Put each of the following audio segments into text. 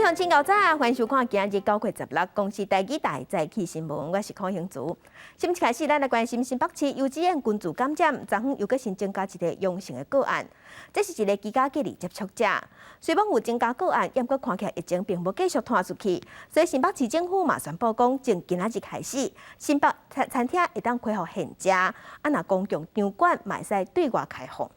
上请到早，欢迎收看今日9月16公司台记台早起新闻，我是柯兴竹。新闻开始，咱来关心新北市幼稚园群聚感染，昨昏又搁新增加一个阳性的个案，这是一个居家隔离接触者。虽然有增加个案，但搁看起来疫情并无继续传出去，所以新北市政府马宣布讲，从今仔日开始，新北餐厅会当开放现食，若公共场馆嘛会使对外开放。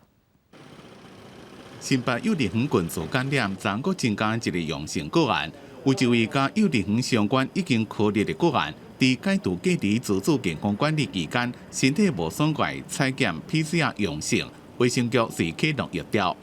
新北幼儿园群聚感染，昨搁增加一个阳性个案，有一位甲幼儿园相关已经确认的个案，伫解除隔离自主健康管理期间，身体无爽快，采检 PCR 阳性，卫生局是启动疫调。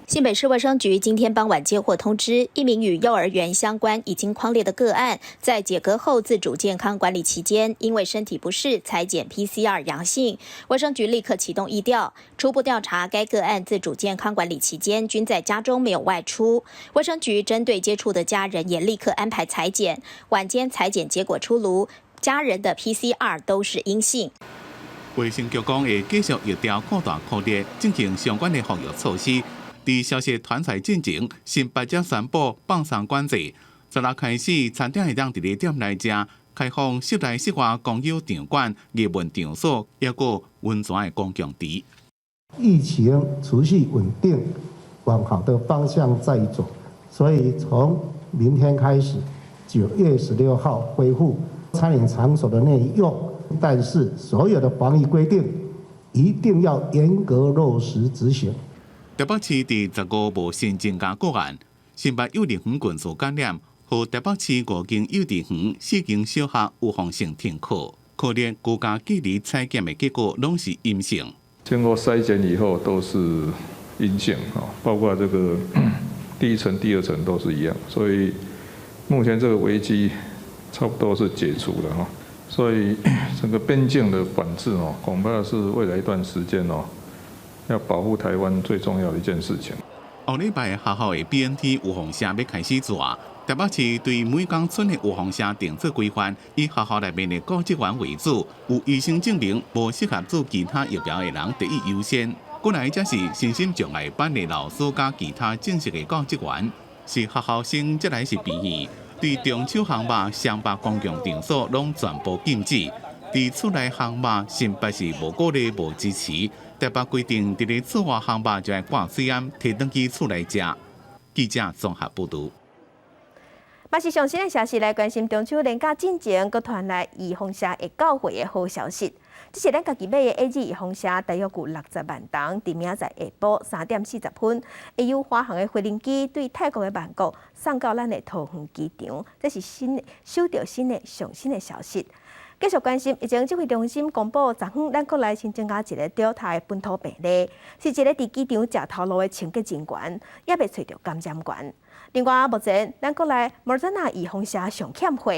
新北市卫生局今天傍晚接获通知，一名与幼儿园相关已经匡列的个案，在解隔后自主健康管理期间，因为身体不适采检 PCR 阳性，卫生局立刻启动疫调，初步调查该个案自主健康管理期间均在家中没有外出。卫生局针对接触的家人也立刻安排采检，晚间采检结果出炉，家人的 PCR 都是阴性。卫生局讲会继续疫调扩大扩列，进行相关的防疫措施。伫消息传出进前，新北则宣布放松管制，16开始，餐厅会当伫个店内食，开放室内室外公有场馆、艺文场所，还有温泉的公共池。疫情持续稳定，往好的方向在走，所以从明天开始，9月16号恢复餐饮场所的内用，但是所有的防疫规定一定要严格落实执行。台北市第15无新增加个案，新北幼儿园群聚感染，和台北市5间幼儿园、4间小学有风险停课，可怜居家隔离采检的结果拢是阴性。经过筛检以后都是阴性包括这个第一层、第二层都是一样，所以目前这个危机差不多是解除了哈。所以整个边境的管制恐怕是未来一段时间要保护台湾最重要的一件事情。后礼拜学校的 BNT 有风车要开始做，台北市对每公寸的有风车定做规范，以学校内面的高职员为主，有医生证明无适合做其他疫苗的人第一优先。过来则是身心障碍班的老师加其他正式的高职员，是学校生则来是便宜。对中秋项目、商办公共场所拢全部禁止。伫厝内项目，新北市无鼓励、无支持。台北规定，伫咧厝外项目就要挂水烟，摕登去厝内食。记者综合报道。嘛是上新的消息来关心中秋连假进前，佮传来宜丰社会教会的好消息。这是咱家己买的 A.G 宜丰社，大约有60万吨，伫明仔载下晡3点40分，会由华航的飞轮机对泰国的曼谷送到咱的桃园机场。这是收到上新的消息。继续关心，疫情指挥中心公布，昨昏咱国内新增加一个Delta的本土病例，是一个伫机场食头路的清洁人员，也未找到感染源。另外，目前咱国内莫德纳宜丰社上欠货，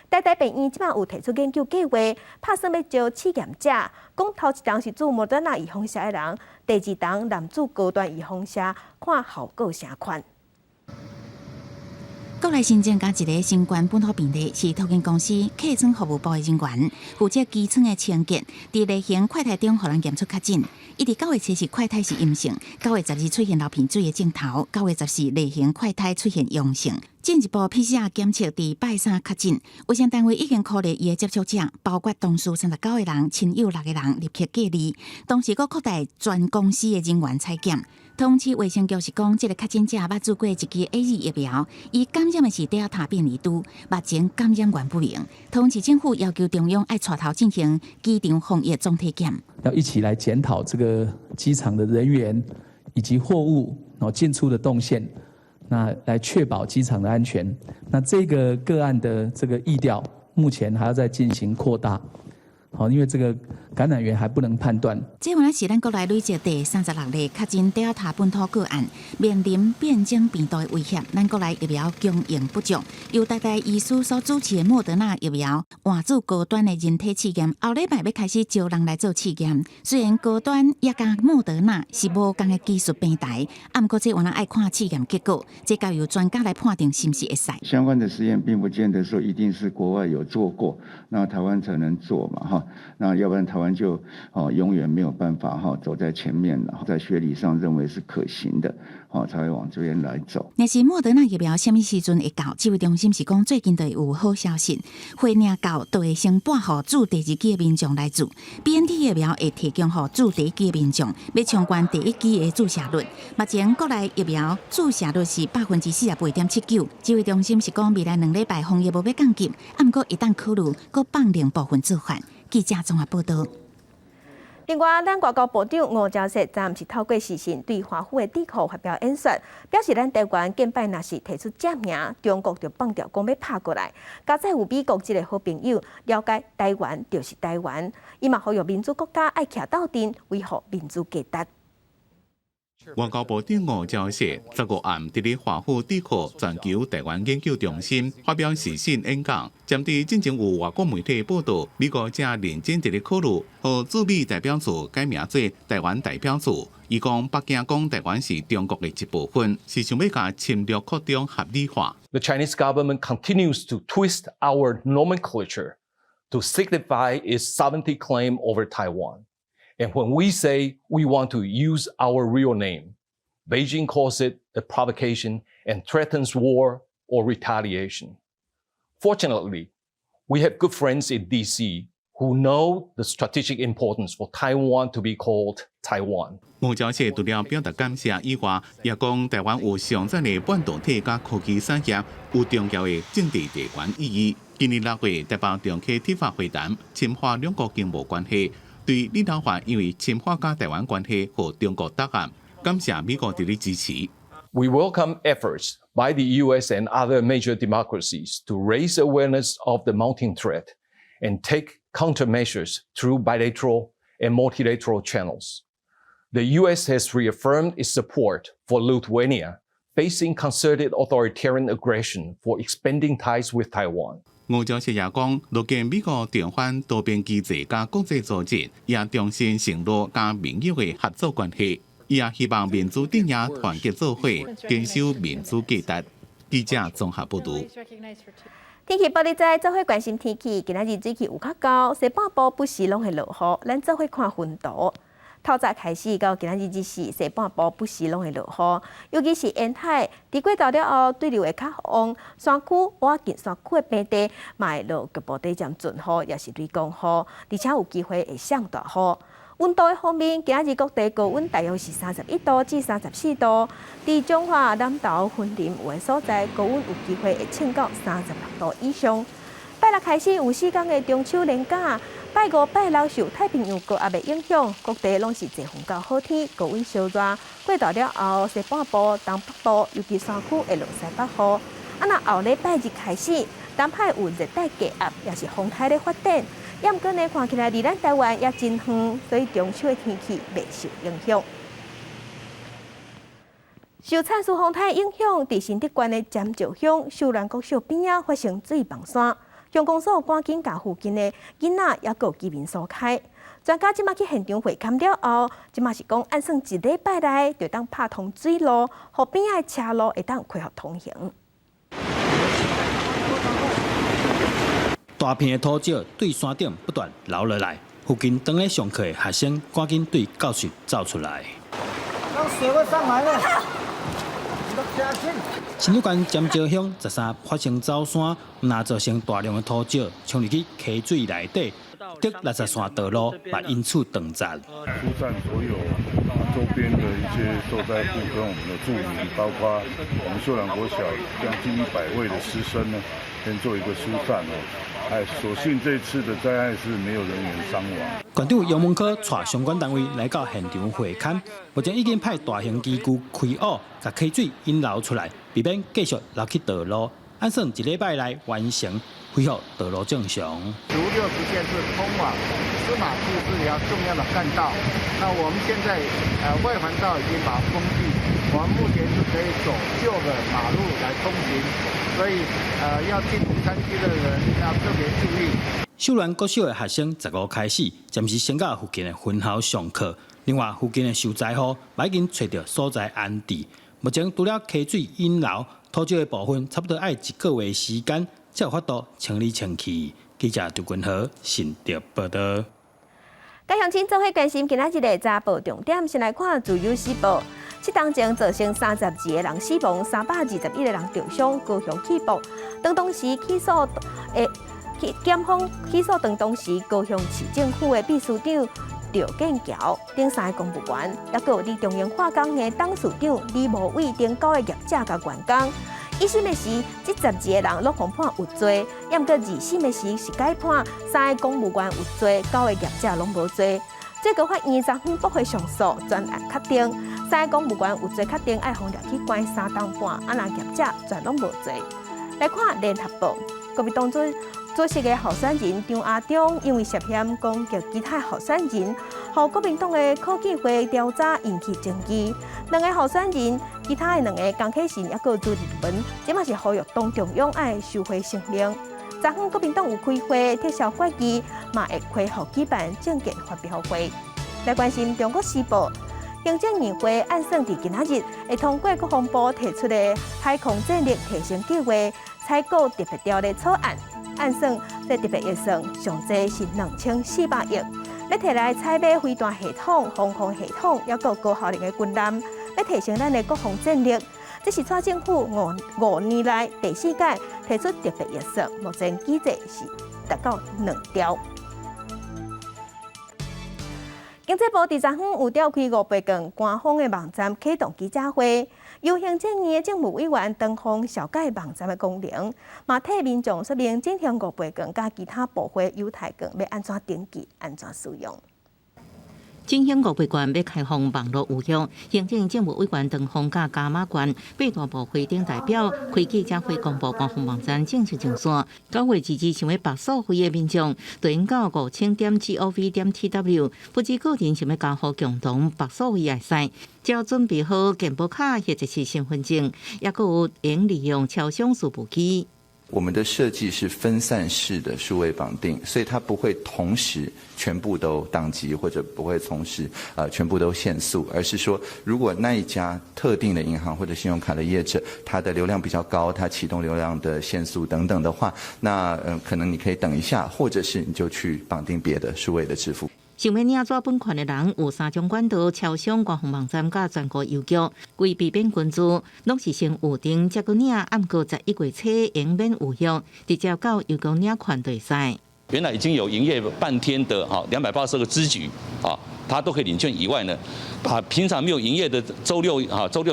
台病院即摆有提出研究计划，打算要招试验者，讲头一档是做莫德纳宜丰社的人，第二档男做高端宜丰社，看效果啥款。国内新增加一个新冠本土病例，是托运公司客舱服务部的人员，负责机舱的清洁。伫例行快筛中，互人验出确诊。伊伫9月7日快筛是阴性，9月12出现流鼻水的症头，9月14例行快筛出现阳性。进一步 PCR 检测伫拜3确诊。卫生单位已经考虑伊的接触者，包括同事39个人、亲友6个人立刻隔离，同时佫扩大全公司的人员采检。通知卫生局是讲，这个确诊者捌做过一支 A.Z 疫苗，伊感染的是Delta变异株，目前感染源不明。通知政府要求中央爱带头进行机场防疫总体检，要一起来检讨这个机场的人员以及货物进出的动线，那来确保机场的安全。那这个个案的这个疫调，目前还要再进行扩大。因为这个感染源还不能判断。这原来是咱国内累积第36例确诊Delta本土个案，面临变种病毒的威胁，咱国内疫苗供应不足。由台大医师所主持的莫德纳疫苗，换做高端的人体试验，后礼拜要开始招人来做试验。虽然高端也加莫德纳是无共的技术平台，不过这原来爱看试验结果，这交由专家来判定是不是会使。相关的实验并不见得说一定是国外有做过，那台湾才能做嘛哈。那要不然台湾就永远没有办法走在前面，然后在学理上认为是可行的，才会往这边来走。若是莫德纳疫苗什么时阵会到？指挥中心是讲最近就有好消息，会领到就会先拨予注第二期的民众来注。BNT 疫苗会提供予注第一期的民众，要冲关第一期的注射率。目前国内疫苗注射率是48.79%，指挥中心是讲未来2礼拜防疫无要降级，不过一旦考虑，搁放另部分做法。记者综合报道。另外，咱外交部长吴钊燮昨是透过视讯对华府的智库发表演说，表示咱台湾近摆若是提出正名，中国就放掉讲要拍过来。加在有美国这个好朋友了解台湾就是台湾，伊嘛呼吁民主国家爱徛斗阵，维护民主价值。外交部长吴钊燮15暗伫咧华府智库全球台湾研究中心发表视讯演讲，针对之前有外国媒体报道，美国正认真伫咧考虑，和驻美代表处改名做台湾代表处。伊讲北京讲台湾是中国的一部分，是想要甲侵略扩张合理化。The Chinese government continues to twist our nomenclature to signify its sovereignty claim over Taiwan. And when we say we want to use our real name, Beijing calls it a provocation and threatens war or retaliation. Fortunately, we have good friends in DC who know the strategic importance for Taiwan to be called Taiwan. 吴钊燮除了表达感谢以外，也讲台湾有上赞的半导体甲科技产业，有重要的政治地缘意义。今年6月，台北中期铁法会谈深化两国经贸关系。对立陶宛因为深化甲台湾关系和中国答案，感谢美国伫咧支持。We welcome efforts by the U.S. and other major democracies to raise awareness of the mounting threat and take countermeasures through bilateral and multilateral channels. The U.S. has reaffirmed its support for Lithuania, facing concerted authoritarian aggression for expanding ties with Taiwan. 吴钊燮也讲，如今美国重返多边机制甲国际组织，也重新承诺甲盟友的合作关系。伊也希望民主镇压团结做伙，坚守民主价值。记者综合报道。天气报你知，做伙关心天气。今仔日水气有较高，西半部不时拢会落雨，咱做伙看云图。透早开始到今仔日日时，西半部不时拢会落雨，尤其是沿海，伫过昼了后对流会较旺，山区我近山区的平地嘛会落局部地阵阵雨，也是雷公雨，而且有机会会上大雨。温度的方面，今仔日各地高温大约是31度至34度，伫中华南投、云林有的所在，高温有机会会升到36度以上。拜六开始有4天的中秋连假，拜5、拜6受太平洋高压的影响，各地拢是晴风到好天，高温烧热。过昼了后，西半部、东北部，尤其山区会落西北雨。那后礼拜日开始，东海有热带低压，也是风台咧发展。要毋过呢，看起来离咱台湾也真远，所以中秋的天气未受影响。受灿数风台影响，伫新竹县的尖石乡秀兰国小边仔发生水崩山，乡公所赶紧甲附近的囡仔也有居民疏开。专家即马去现场会勘了后，即马是讲按算1礼拜内就当拍通水路，互边仔的车路会当恢复通行。大片的土石对山顶不断流落来，附近当咧上课的学生赶紧对教室走出来。水要上来了！新竹县尖石乡13发生走山，那造成大量的土石冲入去溪水内底，得60线道路也因此断zat疏散所有周边的一些受灾户跟我们的住民，包括我们秀兰国小将近100位的师生呢，先做一个疏散所幸这次的灾害是没有人员伤亡。县长杨文科带相关单位来到现场会勘，目前已经派大型机具开挖，把溪水引流出来，避免继续流去道路。按算1礼拜内完成，恢复道路正常。主6支线是通往司马库这条重要的干道，那我们现在外环道已经把它封闭，我们目前是可以走旧的马路来通行，所以要进山区的人要特别注意。秀兰国小的学生15开始暂时先到附近的分校上课，另外附近的受灾户已经找到所在安置。目前除了溪水引流，土石的部分差不多要1个月时间才有法度清理清气。记者杜君和新竹报道。家乡亲做伙关心今仔日的早报重点，先来看自由时报。7当前造成32个人死亡，321个人重伤，高雄起步。当当时起诉检方起诉当当时高雄市政府的秘书长赵建桥等3个公务员，也有李中央化工的董事长李无伟等9个业者甲员工。1审的时，这12个人落公判有罪，也毋过2审的时是改判3个公务员有罪，9个业者拢无罪。最高法院昨昏驳回上诉，专案确定3个公务员有罪，确定爱互抓去关3档半，那业者全拢无罪。来看联合报，国民党主席的候选人张亚中因为涉嫌攻击其他候选人，互国民党的科技会调查引起争议。2个候选人，其他的2个江启臣也有朱立伦，即嘛是呼吁党中央爱收回声明。昨昏国民党有开会，撤销决议，嘛会恢复举办政见发表会。来关心中国时报，行政院会按算伫今仔日会通过国防部提出的海空战力提升计划采购特别条例草案。按算，这特别预算上济是2400亿，来摕来采买飞弹系统、防空系统，也有高效能的军舰，来提升咱的国防战力。这是蔡政府5年来第4届提出特别预算，目前机制是达到2条。经济部伫昨昏有召开500间官方的网站启动记者会，由行政院的政务委员陈鸿小解网站的功能，嘛替民众说明整项500间甲其他部会犹太间要安怎登记、安怎使用。整项500间要开放网络预约，行政政务委员陈鸿甲加码关8大部会顶代表开记者会公布官方网站正式上线。9月之想要办所费的民众，就应到5000.gov.tw， 不止个人想要交互共同办所费也使，只要准备好健保卡或者是身份证，也有应利用超商数步机。我们的设计是分散式的数位绑定，所以它不会同时全部都宕机，或者不会同时全部都限速，而是说，如果那一家特定的银行或者信用卡的业者，它的流量比较高，它启动流量的限速等等的话，那可能你可以等一下，或者是你就去绑定别的数位的支付。想要领纸本款的人有3种管道：超商、官方网站甲全国邮局。规避免关注，拢是先预定，再去领，暗过11月初永免预约，直接到邮局领款就使。原来已经有营业半天的280个支局它都可以领券以外呢，把平常没有营业的周六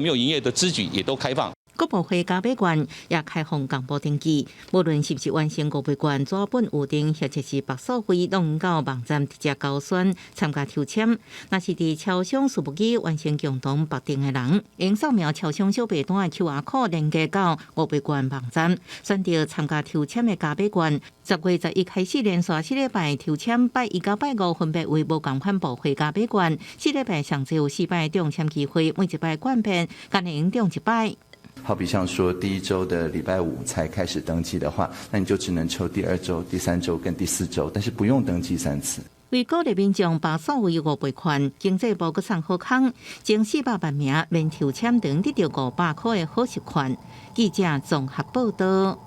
没有营业的支局也都开放。各部会加买券也开放公布登记，无论是不是完成500券纸本预定，或者是办所费，拢到网站直接交选参加抽签。若是伫超商数步机完成共同绑定的人，用扫描超商小白单的 QR code 连接到500券网站，选择参加抽签的加买券。10月11开始连续4礼拜抽签，拜1到拜5分别为无同款部会加买券。4礼拜上只有4摆中签机会，每一摆券片仅能中1摆。好比像说第1周的礼拜5才开始登记的话，那你就只能抽第2周、第3周跟第4周，但是不用登记3次。为鼓励民众把所谓500券，经济部阁送好康，前400万名免抽签等得到500块的好习券。记者综合报道。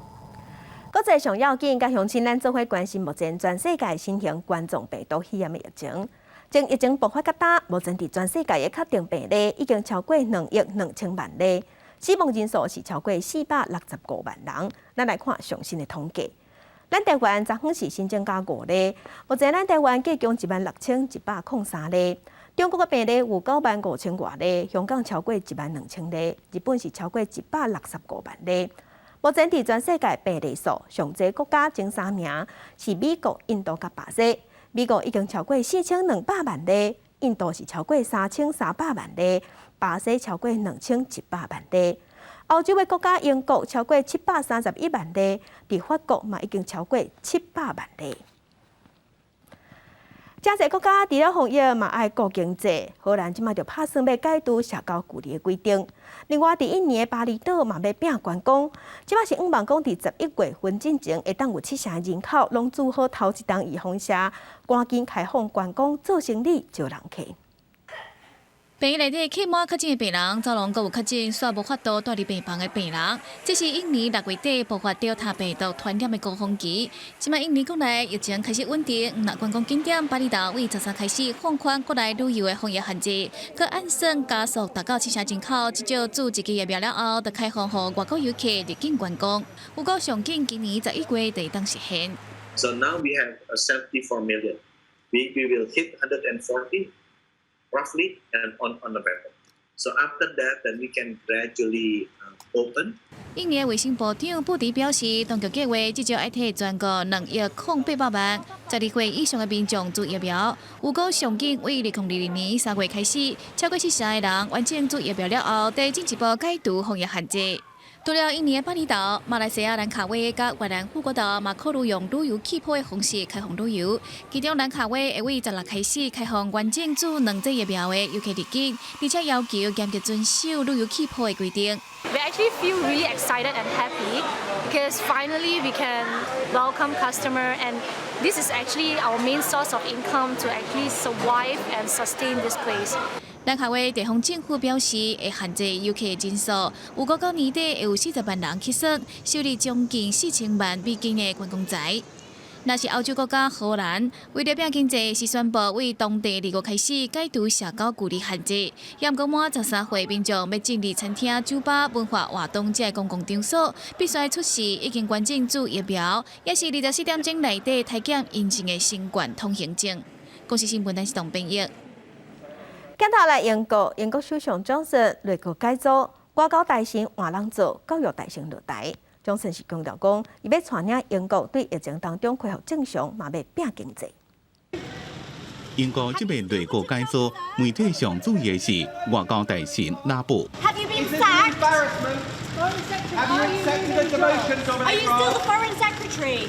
国际上要紧，甲乡亲咱做伙关心目前全世界新型冠状病毒肺炎的疫情。从疫情爆发到今，目前伫全世界的确定病例已经超过2亿2千万例。死亡人数是超过465万人。咱来看最新的统计。咱台湾昨昏是新增加5例，目前咱台湾计共16103例。中国的病例有95000多例，香港超过12000例，日本是超过165万例。目前伫全世界病例数上济国家前3名是美国、印度甲巴西。美国已经超过4200万例，印度是超过3300万例。巴西超过2100万例，欧洲的国家英国超过731万例，伫法国嘛已经超过700万例。真侪国家除了防疫嘛爱顾经济，荷兰即马就打算要改除社交距离的规定。另外，伫印尼的巴厘岛嘛要摒观光，即马是希望讲伫11月份之前，会当有7成人口拢做好头一档预防针，赶紧开放观光做生意招人客。病院内底客满确诊的病人，早龙阁有确诊煞无法度带入病房的病人，这是印尼6月底爆发Delta病毒传染的高峰期。即卖印尼国内疫情开始稳定，那观光景点巴厘岛为13开始放宽国内旅游的防疫限制，佮按算加速达到7成人口，至少注1剂疫苗了后，就开放予外国游客入境观光。有够上紧，今年11月第当实现。So now we have 74 million. We will hit 140. Roughly and on November. So after that, then we can gradually open. 印尼卫生部长布迪表示，当局计划至少要替全国2.8万12岁以上的民众注疫苗。有讲上紧为2020年3月开始，超过40%的人完整注疫苗了后，再进一步解除防疫限制。除了印尼的巴厘岛、马来西亚兰卡威甲越南富国岛嘛考虑用旅游气泡的方式开放旅游。其中兰卡威会为16开始开放完整注2剂疫苗的游客入境，而且要求严格遵守旅游气泡的规定。We actually feel really excited and happy because finally we can welcome customer and this is actually our main source of income to actually survive and sustain this place. 兰卡威地方政府表示，会限制游客的人数，有估到年底会有40万人去说，设立将近4000万美金的观光财。那是欧洲国家荷兰为了拼经济，是宣布为当地2月开始解除社交距离限制，也毋过满13岁民众要进入餐厅、酒吧、文化活动这公共场所，必须出示已经完整注疫苗，也是24点钟内底体检阴性的新冠通行证。公司新闻台是董编译。检讨来英国首相强森内阁改组，外交大臣换人做，教育大臣落台。强森是强调讲，伊要带领英国对疫情当中恢复正常，嘛要拼经济。英国这边内阁改组，媒体上注意的是外交大臣拉布。Have you been sacked? Are you still the foreign secretary?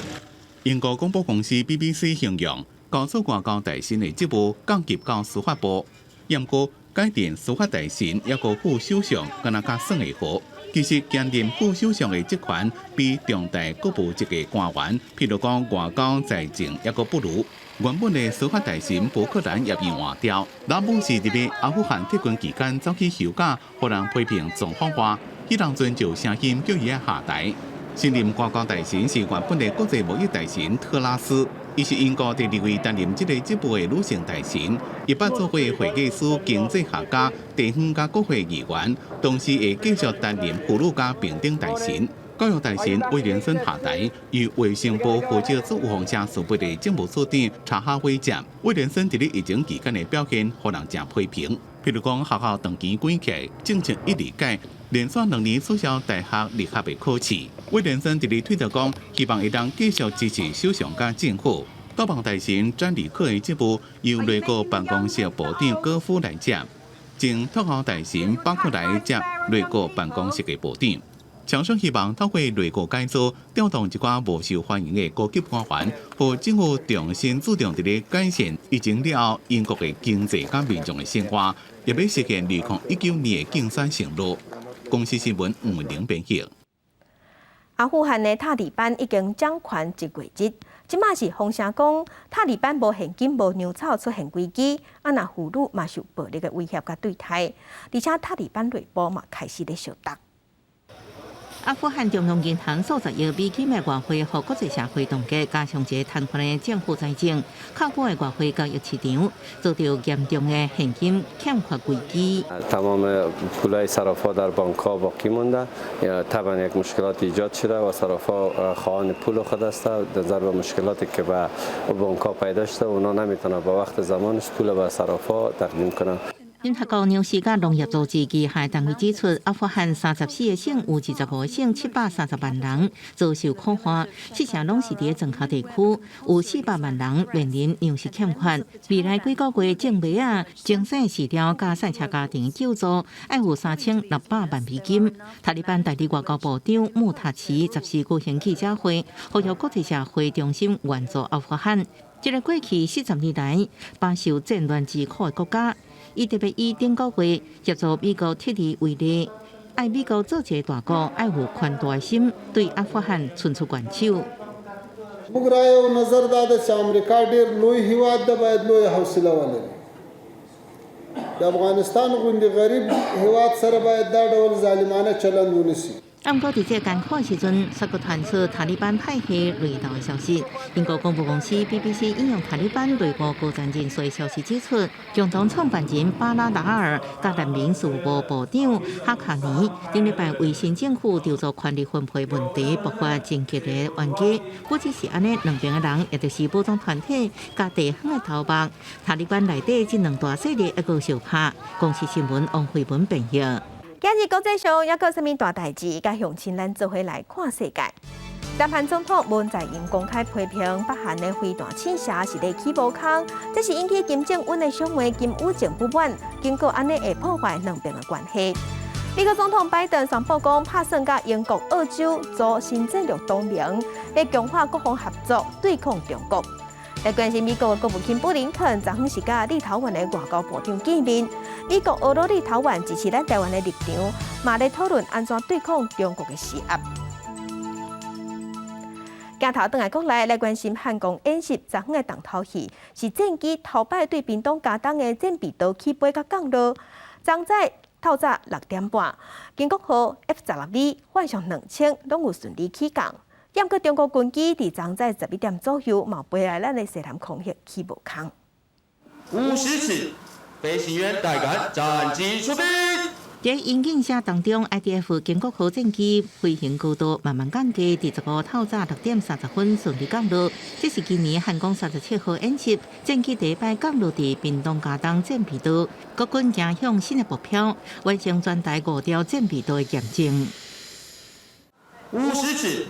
英国广播公司 BBC 形容，高速外交大臣的职务降级到司法部。不过，改定司法大臣也个副首相，敢若较算会好。其实，兼任副首相的职权比重大国务级的官员，譬如讲外交、财政，也个不如。原本的司法大臣伯克兰也被换掉。拉姆是伫咧阿富汗撤军期间走去休假，互人批评总方话，迄人阵就声音叫伊下台。新任外交大臣是原本的国际贸易大臣特拉斯。伊是英国第2位担任这个职务的女性大臣，伊捌做过会计师、经济学家、地方甲国会议员，同时会继续担任妇女甲平等大臣。教育大臣威廉森下台，由卫生部负责做有风车事务的政务处长查哈威接。威廉森伫咧疫情期间的表现，互人真批评。譬如讲，学校长期关起，政策一理解，连续2年取消大学入学的考试。威廉森伫咧推特讲，希望会当继续支持首相甲政府。国防大臣詹里克的职务由内阁办公室部长戈夫来接，前特务大臣巴克莱接内阁办公室的部长。强生希望透过内阁改组，调动一寡无受欢迎的高级官员，和政府重新注重伫咧改善疫情了后英国的经济甲民众的生活，也要实现2019年的竞选承诺。公司新闻吴文玲编译。阿富汗的塔利班已经掌权1月日，即马是风声讲塔利班无现金、无粮草出现危机，若妇女嘛受暴力的威胁甲对待，而且塔利班内部嘛开始咧小打。阿富汗中央银行数十亿美金的外汇，和国际社会冻结，加上一个瘫痪的政府财政，靠谱的外汇交易市场遭到严重的现金欠缺危机。تمام پولای صرافا در بانک‌ها باقی مونده. طبعا یک مشکلات ایجاد شده و صرافا خواهان پول خود هستند. نظر به مشکلاتی که به بانک‌ها پیدا شده، اونا نمیتونن به وقت زمانش پول به صرافا تقدیم کنن. 联合国粮食甲农业组织机械单位指出，阿富汗34个省有25个省730万人遭受苦旱，7成拢是伫庄稼地区，有400万人面临粮食欠缺。未来几个月，种麦啊、精选饲料甲赛车家庭救助要付3600万美金。塔利班代理外交部长穆塔奇14举行记者会，呼吁国际社会重新援助阿富汗，这个过去40年来饱受战乱之苦的国家。伊特别以顶个月协助美国撤离为例，爱美国做一个大国，爱有宽大的心，对阿富汗伸出援手。موږ رايو نظر دا د امریکا ډېر لوی هیواد د باید لوی حوصله ولري افغانستان غوندي غریب هیواد سره باید دا ډول ظالمانه چلند ونیسي不过，伫这艰苦的时阵，萨国传出塔利班派系雷道的消息。英国广播公司 BBC 引用塔利班内部高层人士的消息指出，共同创办人巴拉达尔甲人民事务部部长哈卡尼顶礼拜为新政府调查权力分配问题爆发紧急的冤家。不只是安尼，两边的人，也就是武装团体甲地方的头目，塔利班内底这两大势力一个相拍。公司新闻王慧文编译。今日国际上还有甚物大代志？甲乡亲咱做伙来看世界。南韩总统文在寅公开批评北韩的飞弹试射是咧起无空，这是引起金正恩的上位金宇正不满，经过安尼会破坏两边的关系。美国总统拜登宣布讲，打算甲英国、澳洲组新战略同盟，来强化各方合作对抗中国。来关心美国的国务卿布林肯昨昏是甲立陶宛的外交部长见面，美国、俄罗立陶宛支持咱台湾的立场，嘛咧讨论安怎对抗中国的施压。镜头转来国内来关心汉光演习昨昏的重头戏，是战机头摆对屏东加东的战备道起飞甲降落。昨在透早6点半，经国号 F-16V 换上2000，拢有顺利起降。不过中国军机伫昨在11点左右，嘛飞来咱的西南空域起无空。50尺，飞行员带杆，战机出兵。在引擎车当中 ，IDF 经国号战机飞行高度慢慢降低，伫15透早6点30分顺利降落。这是今年汉光37号演习，战机第一摆降落伫屏东加东战备道，国军行向新的目标，完成全台5条战备道的验证。50尺。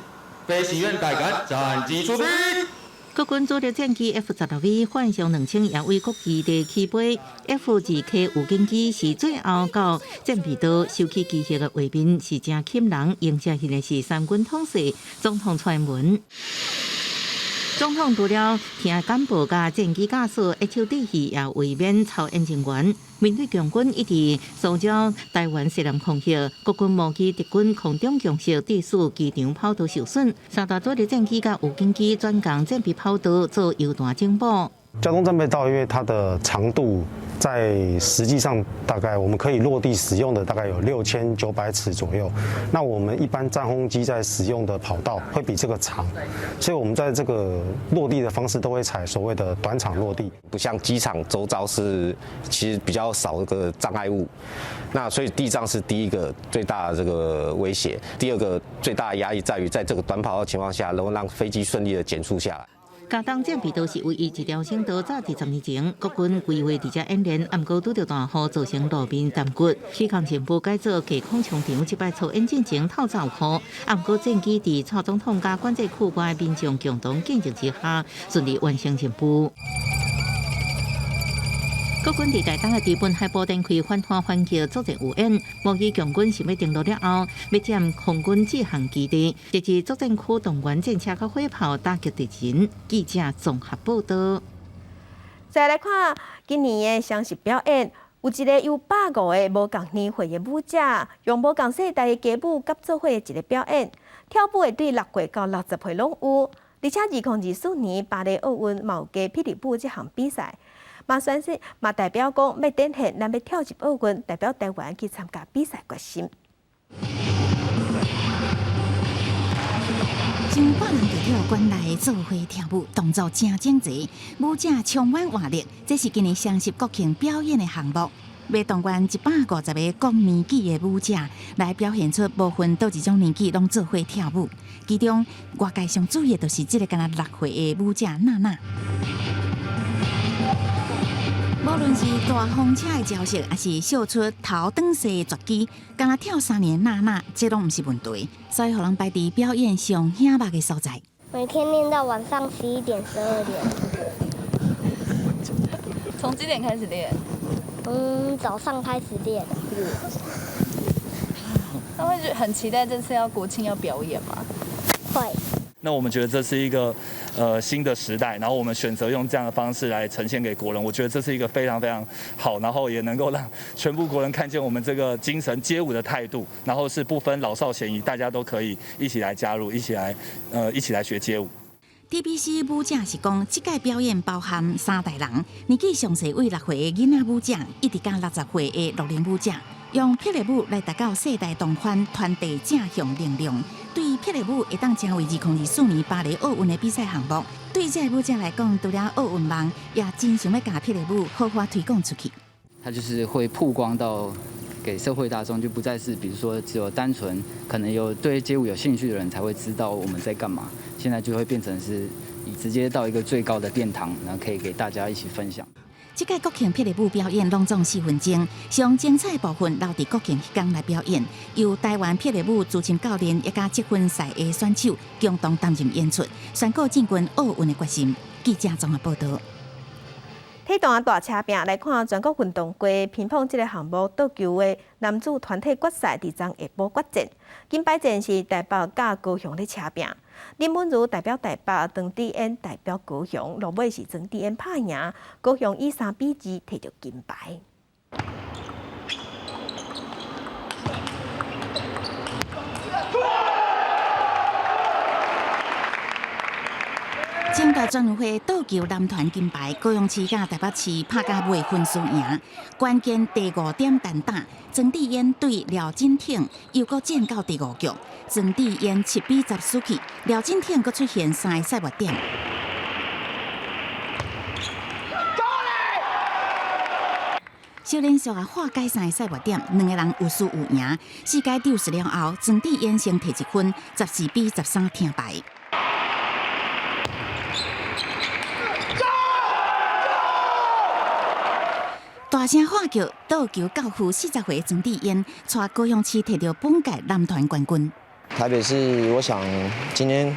飞行员带杆，战机出兵。国军主力战机 F-16V 换上2000也为国基地起飞。F-2K 无根机是最后到战备道收起机械的画面，是正钦人，迎接现在是三军统帅总统蔡英文。总统除了听干部甲战机驾驶一手底气，也为免操演情员。面对强军一直搜剿台湾西南空域，国军模拟敌军空中强势，致使机场跑道受损。三大主力战机甲无根机转攻战备跑道做油弹警报。交通战备道，因为它的长度在实际上大概我们可以落地使用的大概有6900尺左右。那我们一般战轰机在使用的跑道会比这个长，所以我们在这个落地的方式都会采所谓的短场落地，不像机场周遭是其实比较少一个障碍物。那所以地障是第一个最大的这个威胁，第二个最大的压力在于在这个短跑道情况下，能够让飞机顺利的减速下来。加东战备道是唯一一条省道，早伫10年前，国军规划伫遮演练，不过拄着大雨造成路面耽搁。起工前部改造架空场场，即摆操演进前透早有雨，不过战机伫蔡总统加管制区外民众共同见证之下，顺利完成任务。国军伫台东的基本海保展开反弹反击作战有演，模拟强军是要登陆了后，要占空军制航基地，直至作战区动员战车甲火炮打击敌人。记者综合报道。再来看今年的双十表演，有一个有150个无共年岁的舞者，用无共世代的歌舞甲做伙的一个表演，跳舞的对6岁到60岁拢有，而且2024年巴黎奥运嘛有加霹雳舞这项比赛。嘛宣示，嘛代表讲要展现咱要跳入奥运，代表台湾去参加比赛决心。上百人伫跳馆内做伙跳舞，动作真整齐，舞者充满活力。这是今年双十国庆表演的项目，要动员150个各年纪的舞者来表现出无分倒一种年纪拢做伙跳舞。其中外界上注意的就是这个敢若6岁的舞者娜娜。无论是大风车的招式，还是秀出头短细的绝技，敢若跳3年娜娜，这拢不是问题，所以互人排伫表演上醒目的所在。每天练到晚上11点、12点。从几点开始练？早上开始练。那会很期待这次国庆要表演吗？会。那我们觉得这是一个新的时代，然后我们选择用这样的方式来呈现给国人，我觉得这是一个非常非常好，然后也能够让全部国人看见我们这个精神街舞的态度，然后是不分老少咸宜，大家都可以一起来加入，一起来学街舞。TBC 舞者是讲，这届表演包含3代人，年纪上细为6岁的囡仔舞者，一直到60岁的乐龄舞者，用霹雳舞来达到世代同款，传递正向能量。对霹雳舞会当成为2024年巴黎奥运的比赛项目，对这个舞者来讲，除了奥运梦，也真想要把霹雳舞好好推广出去。它就是会曝光到给社会大众，就不再是比如说只有单纯可能有对街舞有兴趣的人才会知道我们在干嘛，现在就会变成是直接到一个最高的殿堂，然后可以给大家一起分享。这届国庆霹雳舞表演拢总4分钟，上精彩部分留伫国庆迄天来表演，由台湾霹雳舞资深教练一甲积分赛的选手共同担任演出，宣告进军奥运的决心。记者综合报道。体坛大车拼来看全国运动会乒乓这个项目倒球的男子团体决赛，伫昨下晡决战。金牌战是台北甲高雄咧车拼，林汶如代表台北，庄智渊代表高雄，落尾是庄智渊拍赢，高雄以3比2摕到金牌。正大全运会倒球男团金牌，高雄市甲台北市拍甲未分输赢。关键第5点单打，庄智渊对廖金挺又搁战到第5局，庄智渊7比10输去，廖金挺搁出现3个赛末点。小连续化解3个赛末点，2个人有输有赢。4界丢失了后，庄智渊先摕1分，14比13听牌。大声喊叫，倒球教父40岁庄智渊，带高雄市摕到本届男团冠军。台北市，我想今天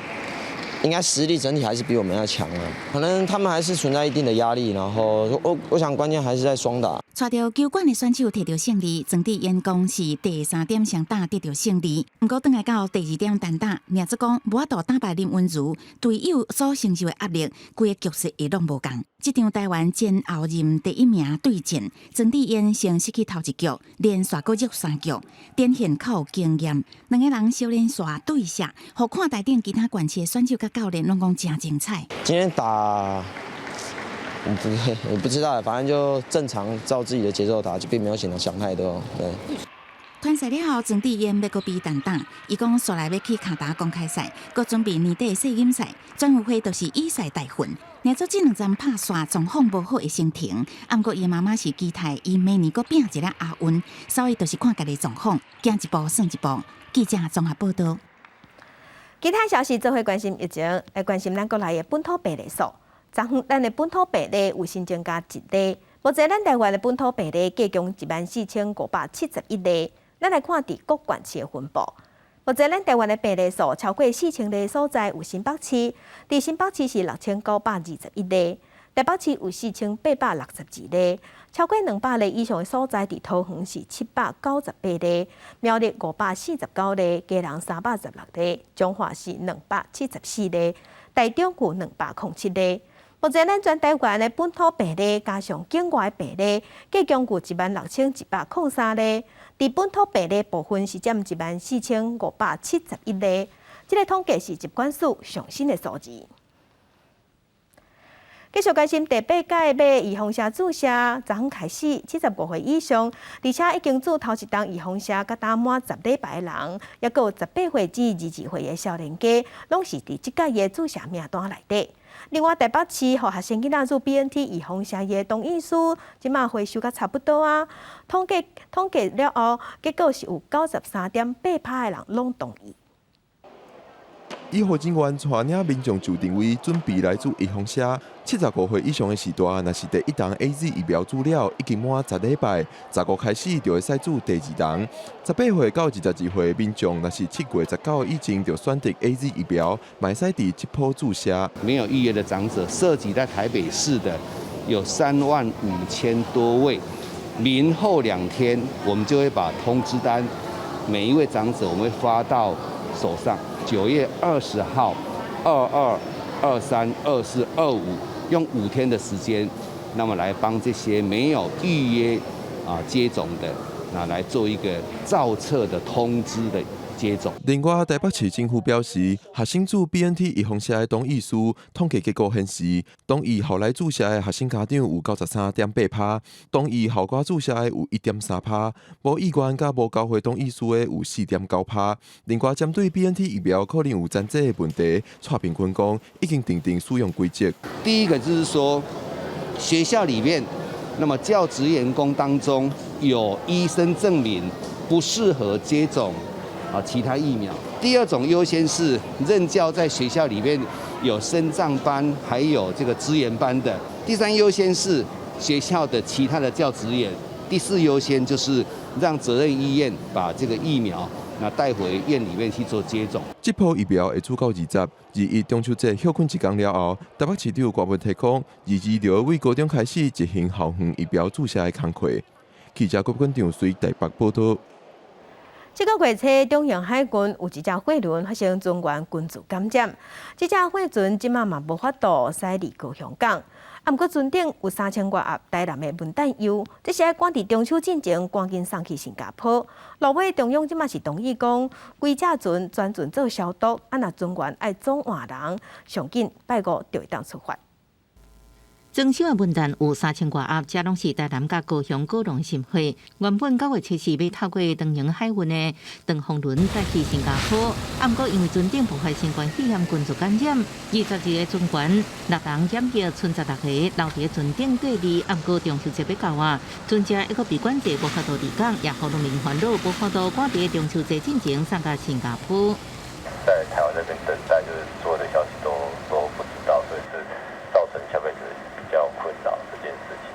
应该实力整体还是比我们要强啊，可能他们还是存在一定的压力，然后我想关键还是在双打。带着球馆的选手摕到胜利，庄智渊讲是第3点双打得到胜利。不过，转来到第2点单打，命则讲无法度打败林汶如，队友所承受的压力，规个局势也拢无共。这场台湾前后任第1名对战，庄智渊先失去头1局，连续搁入3局，展现较有经验。2个人小连续对射，互看台顶其他冠区的选手甲教练拢讲真精彩。今天打。我不知道，反正就正常照自己的节奏打，就并没有想太多。对。团赛了后，庄智渊要搁比单打，伊讲煞来要去卡达公开赛，搁准备年底的世锦赛，全运会都是以赛代训。领做这2站拍线状况无好会先停，不过伊妈妈是期待伊明年搁拼一个亚运，所以就是看家己状况，行一步算一步。记者综合报道。其他消息做伙关心疫情，来关心咱国内的本土病例数。昨昏，咱的本土病例有新增加1例，目前咱台湾的本土病例计共14571例。咱来看伫各县市的分布，目前咱台湾的病例数超过4000例所在有新北市，伫新北市是6921例，台北市有4862例，超过200例以上的所在伫桃园是798例，苗栗549例，基隆316例，彰化市274例，台中有207例。目前咱全台湾的本土病例加上境外病例，计共有16103例。伫本土病例部分是占14571例。这个统计是疾管署上新的数字。继续关心第8届马预防针注射，昨昏开始，75岁以上，而且已经做头1档预防针，甲打满10礼拜的人，也有18岁至22岁的少年家，拢是伫这届的注射名单内底。另外，台北市互学生囡仔做 BNT 预防针的同意书，即马回收甲差不多啊。统计了后，结果是有93.8%的人拢同意。医护人员带领民众就定位，准备来做预防针。75岁以上的时代，若是第1档 AZ 疫苗资料已经满10礼拜，15开始就会使做第2档。18岁到22岁的民众，若是7月19以前就选择 AZ 疫苗，买使第一波注射。没有预约的长者，涉及在台北市的有35000多位。明后2天，我们就会把通知单，每一位长者我们会发到手上。9月20号、22、23、24、25，用5天的时间，那么来帮这些没有预约接种的，来做一个造册的通知的接种。另外，台北市政府表示，学生组 BNT 预防射的同意书统计结果显示，同意后来注射的学生家长有93.8%，同意后挂注射的有1.3%，无意愿甲无交回同意书的有4.9%。另外，针对 BNT 疫苗可能有残疾的问题，蔡平坤讲已经订定使用规则。第一个就是说，学校里面，那么教职员工当中有医生证明不适合接种其他疫苗。第二种优先是任教在学校里面有身障班，还有这个支援班的。第三优先是学校的其他的教职员。第四优先就是让责任医院把这个疫苗带回院里面去做接种。这波疫苗会主到2021中秋节休困1天了后，台北市长郭文提供22位高中开始执行校园疫苗注射的工作。记者郭军长随台北报道。这个月初，中央海军有一架货轮发生中原军事感染，这架货船即马嘛无法度驶离高雄港。啊，毋过船顶有3000多盒台南的文旦柚，这是赶伫中秋进前赶紧送去新加坡。落尾中央即马是同意讲，规架船专船做消毒，啊，若船员爱总换人，上紧拜五就会当出发。装修的文旦有3000多盒，这拢是台南甲高雄高龙新货。原本9月初时要透过长荣海运的长风轮载去新加坡，啊，毋过因为船顶爆发新冠肺炎群组感染，22个船员6人染疫，剩16个留伫船顶隔离。啊，毋过中秋节要到啊，船只一个闭关节无法度离港，也好农民烦恼，无法度赶伫中秋节进前送到新加坡。在台湾那边等待，就是所有的消息都不知道，所以是造成消费者比较困扰这件事情。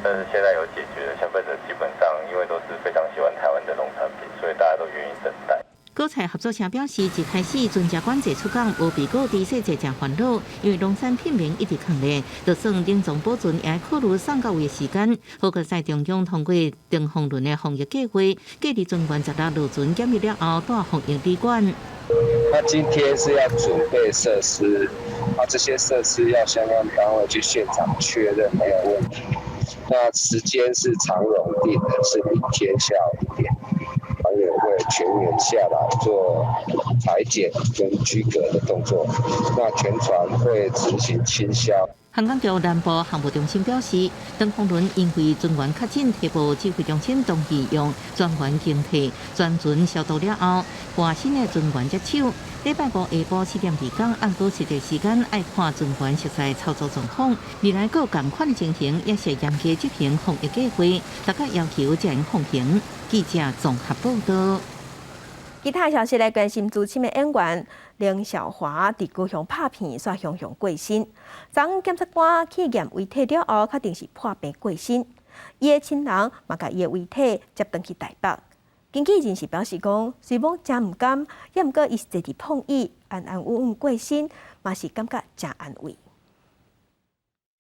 但是现在有解决了，消费者基本上因为都是非常喜欢台湾的农产品，所以大家都愿意等待。果菜合作社表示，一开始船只管制出港，无比过低细节真烦恼，因为农产品名一直抗咧，就算冷藏保存，也要考虑送到位的时间。好在在中央通过长风轮的防疫计划，隔离船员16落船检疫了后，带防疫旅馆。那今天是要准备设施，这些设施要相关单位去现场确认没有问题。那时间是长荣定的，是明天下午1点。网友会全员下来做裁剪跟居隔的动作，那全船会执行清消。航港局南部航务中心表示，长风轮因为船员确诊，提报指挥中心同意用专员经替全船消毒了后，换新的船员接手。礼拜5下晡4点离港，按过实际时间爱看船员实在操作状况。未来各同款情形，也是严格执行防疫计划，大家要求才能放行。记者综合报道。其他消息来关心，资深的演员凌小华伫高雄拍片，煞雄过身。昨检察官去验遗体了后，确定是破病过身。伊的亲人嘛，甲伊的遗体接返去台北。经纪人士表示讲，虽讲真毋甘，也毋过伊是坐伫碰椅，安安稳稳过身，嘛是感觉真安慰。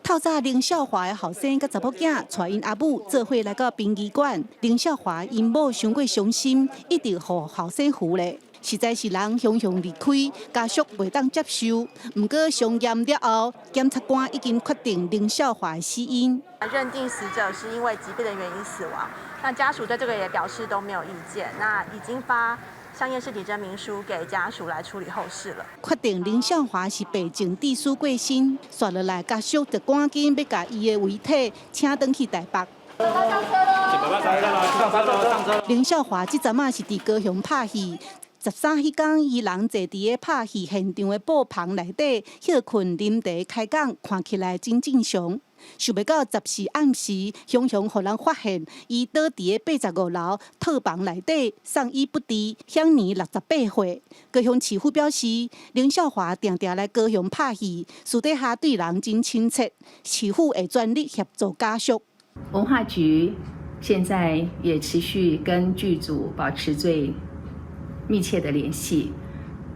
透早，凌小华的后生甲查某囝带因阿母做伙来到殡仪馆。凌小华因某伤过伤心，一直互后生扶咧。实在是人雄离开，家属袂当接受。毋过上验了后，检察官已经确定凌小华的死因。认定死者是因为疾病的原因死亡。那家属对这个也表示都没有意见。那已经发相验尸体证明书给家属来处理后事了。确定凌小华是病情致死过身，刷落来家属就赶紧要把伊的遗体请返去台北。凌小华这阵仔是伫高雄拍戏。13迄天，伊人坐伫个拍戏现场的布棚内底休困啉茶开讲，看起来真正常。想袂到14暗时，雄互人发现伊倒伫个85楼套房内底，丧医不治，享年68岁。高雄市府表示，凌小华定定来高雄拍戏，私底下对人真亲切，市府会全力协助家属。文化局现在也持续跟剧组保持最密切的联系，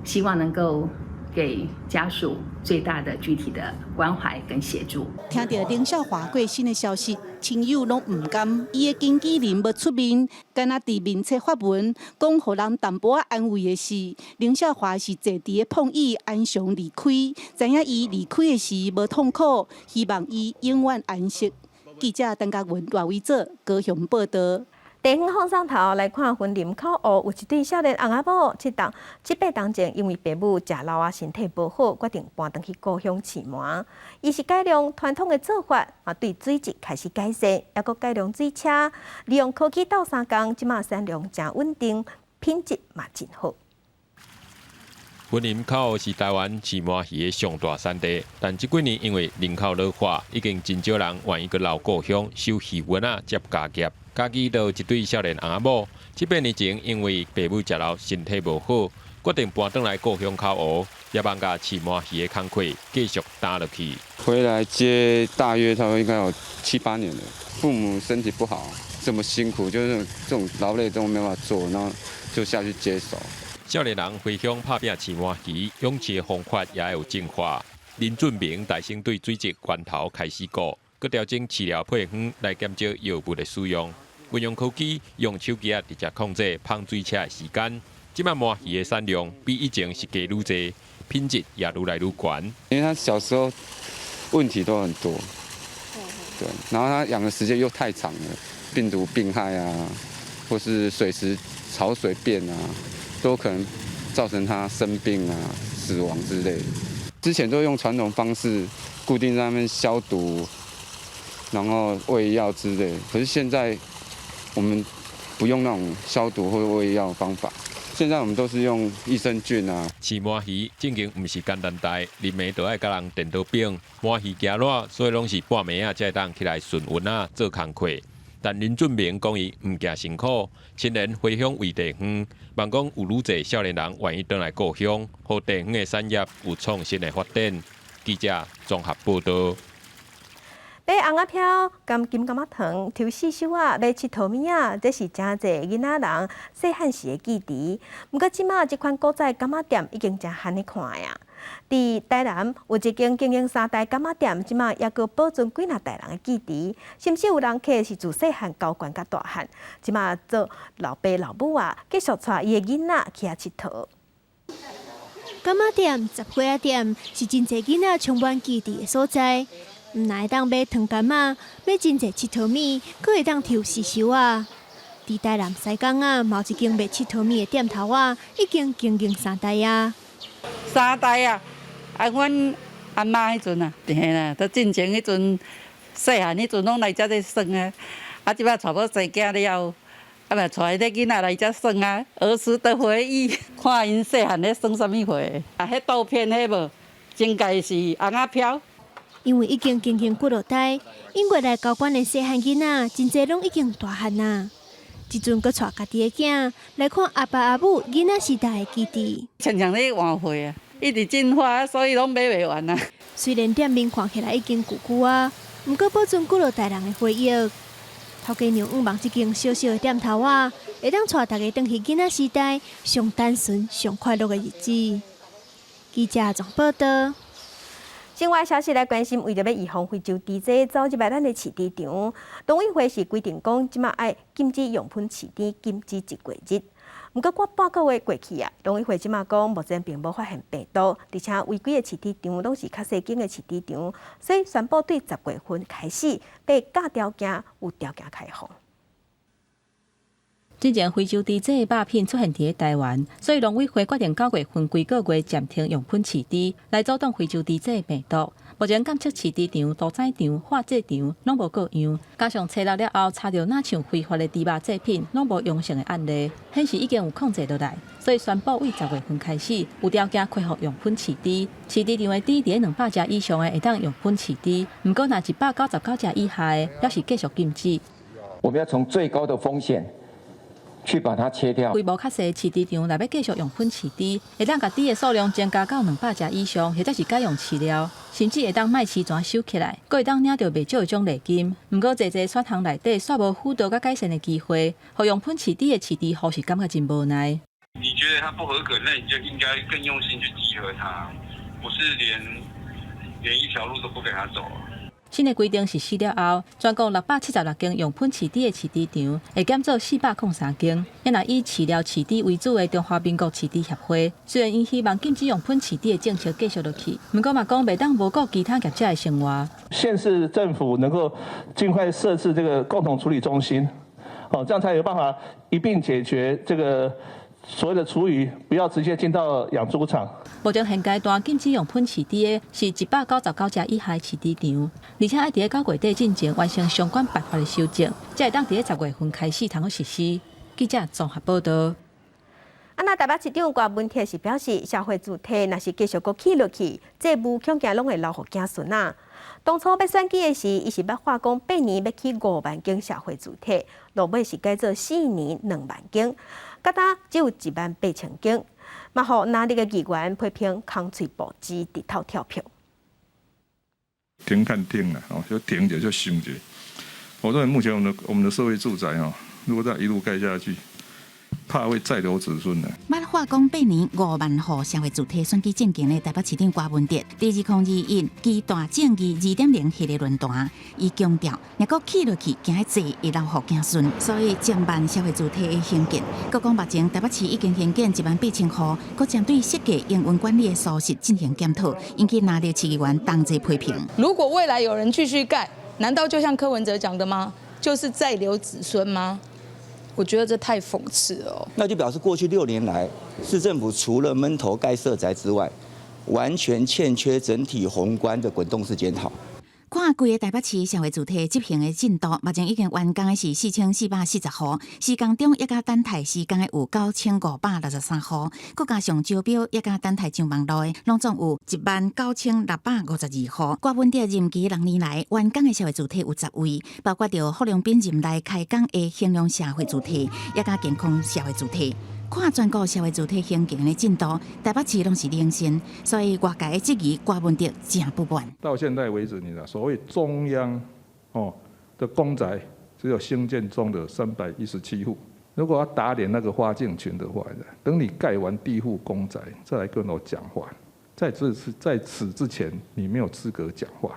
希望能够给家属最大的具体的关怀跟协助。听到凌小华过身的消息，亲友拢唔甘，伊的经纪人要出面，敢若伫面册发文，讲互人淡薄仔安慰的是，凌小华是坐伫的碰椅安详离开，知影伊离开的时无痛苦，希望伊永远安息。记者陈家文、赖伟哲高雄报道。地方放送头来看，云林口湖有一对少年翁仔某7、8年前因为爸母食老啊身体无好，决定搬回去故乡饲麻。伊是改良传统的做法，对水质开始改善，还佫改良水车，利用科技斗3工，即马产量真稳定，品质嘛真好。云林口是台湾饲麻鱼的上大产地，但这几年因为人口老化，已经真少人愿意去老故乡收鱼丸啊接家业。家己就一对少年翁仔某，7、8年前因为爸母食老身体无好，决定搬回来故乡口湖，也帮甲饲麻鱼的工课继续打落去。回来接大约差不多应该有7、8年了。父母身体不好，这么辛苦，就是这种劳累都没办法做，然后就下去接手。少年人回乡拍拼饲麻鱼，勇气的方法也有进化。林俊明大先对水质源头开始顾，佮调整饲料配方来减少药物的使用。运用科技，用手机直接控制放水车的时间。即摆麻鱼的产量比以前是加愈多，品质也愈来愈悬。因为他小时候问题都很多，对，然后他养的时间又太长了，病毒病害啊，或是水池潮水变啊，都可能造成他生病啊、死亡之类的。之前都用传统方式固定在那边消毒，然后喂药之类的，可是现在我们不用那种消毒或者喂药的方法，现在我们都是用益生菌啊。饲麻鱼正经唔是简单代，入暝都爱甲人电刀柄，麻鱼加热，所以拢是半暝啊才会当起来顺温啊做工课。但林俊明讲伊唔惊辛苦，亲人回乡为地方，望讲有愈侪少年人愿意回来故乡，互地方的产业有创新的发展。记者综合报道。买红仔票、甘金柑仔糖、抽四手啊，买佚佗物啊，这是真侪囡仔人细汉时的记忆。不过即马这款古早柑仔店已经真罕去看呀。伫台南有一间经营3代柑仔店，即马也阁保存几若代人的记忆，甚至有人客是自细汉交关甲大汉，即马做老爸老母啊，继续带伊的囡仔去遐佚佗。柑仔店、杂货仔店是真侪囡仔充满记忆的所在。毋但会当买糖柑仔，买真侪佚佗物，佫会当抽四手啊。伫台南西港啊，嘛有一间卖佚佗物的店头啊，已经经营3代啊。3代啊，阮阿妈迄阵啊，嘿啦，都进前迄阵，细汉迄阵拢来遮咧耍啊。啊，即摆带要生囝了，啊，嘛带迄囡仔来遮耍啊。儿时的回忆，看因细汉咧耍啥物货，啊，迄图片迄无，真该是红仔票。因为已经经营几落代，因过来交关的细汉囡仔，真侪拢已经大汉啊。即阵佫带家己的囝来看阿爸阿母囡仔时代的记忆。常常咧换货啊，一直进化，所以拢买袂完啊。虽然店面看起来已经旧旧啊，毋过保存几落代人的回忆。头家娘望即间小小的店头啊，会当带大家回去囡仔时代上单纯、上快乐的日子。记者总报道。境外消息来关心，为着要预防非洲猪瘟，走入来咱的饲猪场，农委会是规定讲，即马爱禁止用喷饲猪，禁止1个月。不过半个月过去啊，农委会即马讲，目前并无发现病毒，而且违规的饲猪场拢是较细间的饲猪场，所以宣布对10月份开始，被各条件有条件开放。之前非洲猪瘟的肉品出现伫台湾，所以农委会决定9月份规个月暂停用喷饲猪，来阻挡非洲猪瘟的病毒。目前监测饲猪场、屠宰场、化制场拢无各样，加上查落了后，查到哪像非法的猪肉制品拢无阳性的案例，显示已经有控制落来，所以宣布为10月份开始有条件恢复用喷饲猪。饲猪场的猪伫200只以上的会当用喷饲猪，不过若199只以下的，表示继续禁止。我们要从最高的风险去把它切掉。规模较细的饲猪场，若要继续用喷饲猪，会当把猪的数量增加到200只以上，或者是改用饲料，甚至会当卖饲全收起来，佫会当领到袂少的奖励金。不过，济选项内底煞无辅导甲改善的机会，互用喷饲猪的饲猪护士感觉真无奈。你觉得它不合格，那你就应该更用心去集合它，不是连一条路都不给它走。新的规定实施了后，全国676间用喷饲猪的饲猪场会减做403间。也若以饲料饲猪为主的中华民国饲猪协会，虽然因希望禁止用喷饲猪的政策继续落去，不过嘛讲袂当无顾其他业者的生活。县市政府能够尽快设置这个共同处理中心，这样才有办法一并解决这个所谓的厨余不要直接进到养猪场。目前现阶段禁止用喷饲猪的是199只以下的饲猪场，而且要伫9月底进前完成相关办法的修正，才会当伫10月份开始通去实施。记者综合报道。那台北市长郭文铁是表示，社会主体若是继续搁起落去，这务恐惊拢会留互子孙啊。当初要选举的时，伊是要划讲8年要起5万间社会主体，落尾是改做4年2万间，甲他只有18000间。嘛，互哪里个议员批评空嘴报纸直头跳票。停看停了就停着就休着。我认为目前我们的社会住宅如果再一路盖下去，怕会再留子孙了。捌化工8年5万户社会主体选举政见的台北市长郭文哲，第2021期大正义2.0系列论坛，伊强调，若搁起落去，惊济会留互子孙，所以减慢社会主体的兴建。佮讲目前台北市已经兴建18000户，佮针对设计营运管理的疏失进行检讨，引起哪里市议员同齐批评。如果未来有人继续盖，难道就像柯文哲讲的吗？就是再留子孙吗？我觉得这太讽刺了。那就表示过去6年来，市政府除了闷头盖社宅之外，完全欠缺整体宏观的滚动式检讨。看规个台北市社会主体执行的进度，目前已经完工的是4440户，施工中一甲等待施工的有9563户，佮加上招标一甲等待上网路的，拢总有19652户。郭文哲任期6年来完工的社会主体有10位，包括着郝龙斌任内开工的兴隆社会主体，一甲健康社会主体。看全国社会主体兴建的进度，台北市拢是领先，所以外界质疑郭文哲真不满。到现在为止，所谓中央的公宅只有兴建中的317户。如果要打脸那个花敬群的话，等你盖完第一户公宅，再来跟我讲话。在此之前，你没有资格讲话。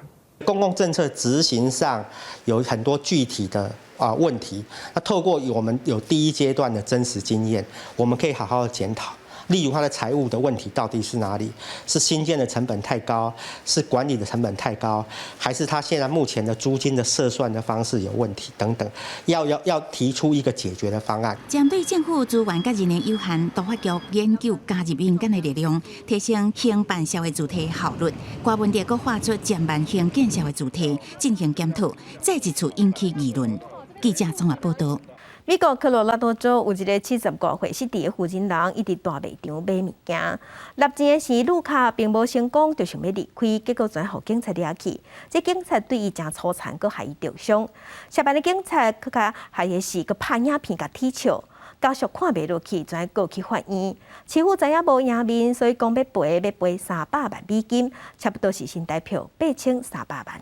公共政策执行上有很多具体的问题，那透过我们有第一阶段的真实经验，我们可以好好的检讨。例如它的财务的问题到底是哪里？是新建的成本太高，是管理的成本太高，还是它现在目前的租金的设算的方式有问题等等？要提出一个解决的方案。针对政府资源甲人力有限，都发局研究加入民间的力量，提升兴办社会主体的效率。郭文哲阁画出减慢兴建社会主体进行检讨，再一次引起议论。记者综合报道。美国科罗拉多州有一个75岁失智的妇人人，一直大卖场买物件。纳钱的时，路卡并无成功，就想要离开，结果全互警察抓去。这警察对伊真粗残，佮害伊受伤。下班的警察佮甲害的是佮拍影片甲踢笑。家属看袂落去，全告去法院。市府知影无赢面，所以讲要赔300万美金，差不多是新台币8300万。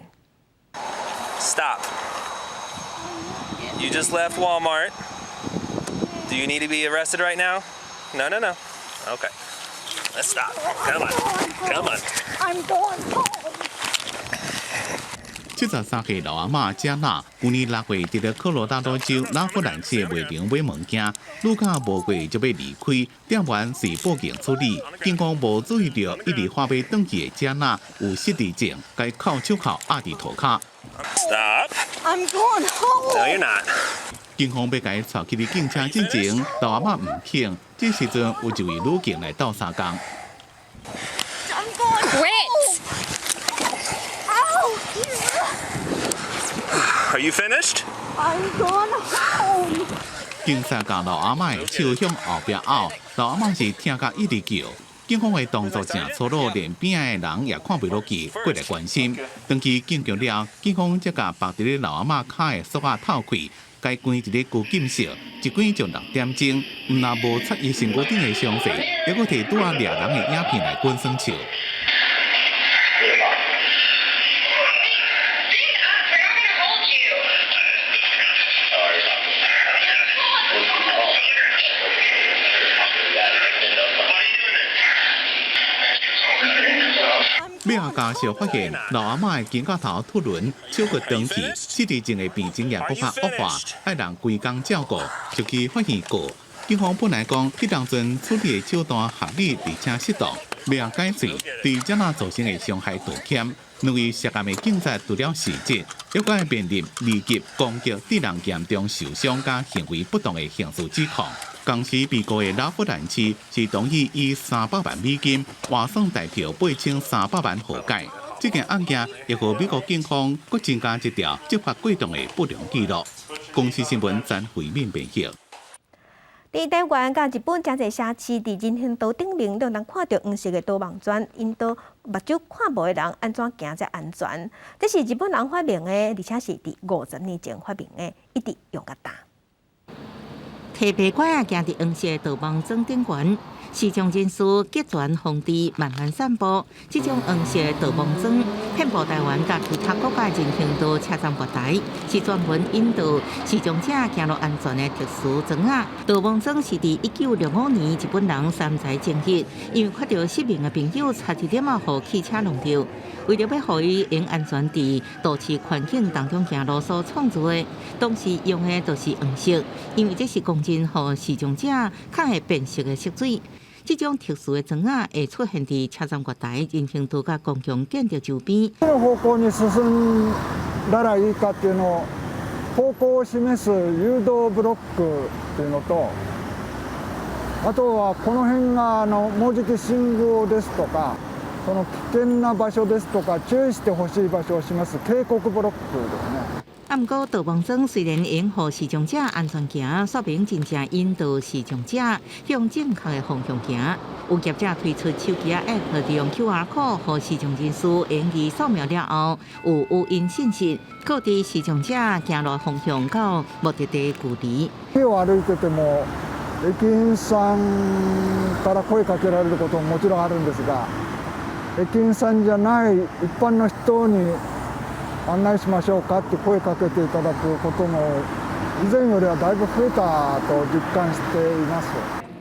Stop. You just left Walmart. Do you need to be arrested right now? No. Okay. Let's stop. Come on. I'm going home. 73岁老阿嬷加纳，去年6月伫咧科罗拉多州拉夫兰市卖场买物件，路卡无过就要离开，店员是报警处理。警方无注意到一直花买登记的加纳有失智症，该靠手铐压伫涂骹。Stop. I'm going home. No, you're not. 警方要甲伊带去警车进前，老阿嬷唔肯，这时阵有一位女警来斗相共。I'm going home. Are you finished? I'm going home. 警察甲老阿嬷的手向后壁拗，老阿嬷是听甲一直叫。警方的动作正粗鲁，连边的人也看不落去，过来关心。当去警局了，警方才甲绑伫咧老阿嬷脚的锁仔透开，该关一个高金色，一关就6点钟。毋但无擦伊身躯顶的伤势，还佫摕拄啊掠人的影片来滚耍笑。尾下家属发现老阿嬷的肩胛头突轮，手骨长去，失智症的病情也更加恶化，爱人规工照顾，就去发现过。警方本来讲，迄当阵处理的手段合理而且适当，了解罪，对这那造成的伤害道歉。两位涉案的警察除了事实，又该面临利己攻击致人严重受伤加行为不当的刑事指控。当时被告的拉夫兰市是同意以300万美金换算代票8300万和解。这件案件亦和美国警方搁增加一条执法过程的不良记录。公司新闻詹惠敏报道。伫台湾甲日本真侪社区伫人行道顶面都能看到黄色的导盲砖，引导目睭看无的人安怎行才安全。这是日本人发明的，而且是伫50年前发明的，一直用甲大。提白拐啊，行伫黄色导盲砖顶悬，市场人士结团防治，慢慢散步。这种黄色导盲砖遍布台湾甲其他国家人行道车站月台，是专门引导视障者行路安全的特殊砖啊。导盲砖是伫1965年日本人山寨建立，因为看到失明的朋友差一点啊，互汽车弄着。为了要互伊用安全伫都市环境当中行路所创造的，当时用的都是黄色，因为这是公认互视障者较会辨识的色水。这种特殊的砖啊，会出现伫车站月台、人行道甲公共建筑周边。どの方向に進んだらいいかっていうのを方向を示す誘導ブロックっていうのと、あとはこの辺がもうじき信号ですとか。その危険な場所ですとか注意してほしい場所を示す警告ブロックですね。不过，导盲砖虽然引导视障者安全行，说明真正引导视障者向正确的方向行。有业者推出手机 App， 利用 QR code 和视障人士用于扫描了后，有无因信息，告知视障者行路方向到目的地距離。家を歩いてても駅員さんから声かけられることももちろんあるんですが。駅員さんじゃない一般の人に案内しましょうかって声かけていただくことも以前よりはだいぶ増えたと実感しています。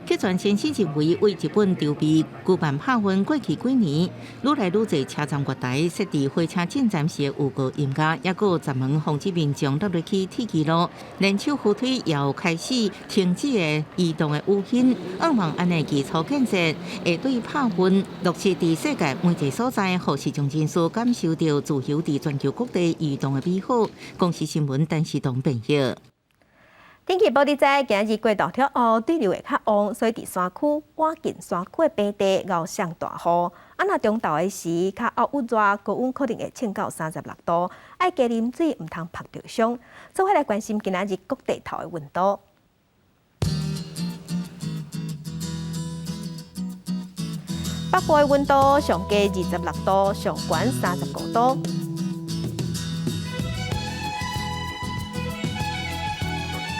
客船先生认为，为日本筹备举办拍婚过去几年，愈来愈多车站月台设置火车进站时的预告音乐，也有闸门防止民众落入去铁轨路，连手扶梯也有开始停止的移动的污染。希望安尼基础建设会对拍婚落实伫世界每一个所在，让视障人士感受到自由伫全球各地移动的美好。公司新闻陈时东报道。天气报道在今日过大条后对流会较旺，所以伫山区晚近山区的平地要上大雨。若中昼的时较恶雨热，高温可能会升到36度，爱加啉水，唔通晒着伤。所以来关心今日各地头的温度。北部的温度上低26度，上悬35度。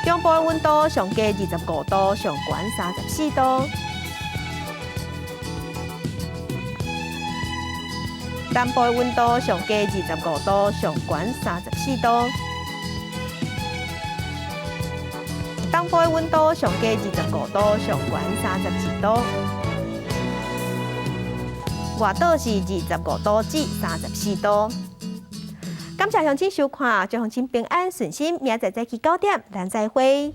中部的温度上低25度，上悬34度。南部的温度上低25度，上悬34度。东部的温度上低25度，上悬32度。外岛是25度至34度。感谢乡亲收看，祝乡亲平安顺心，明仔载早起9点，咱再会。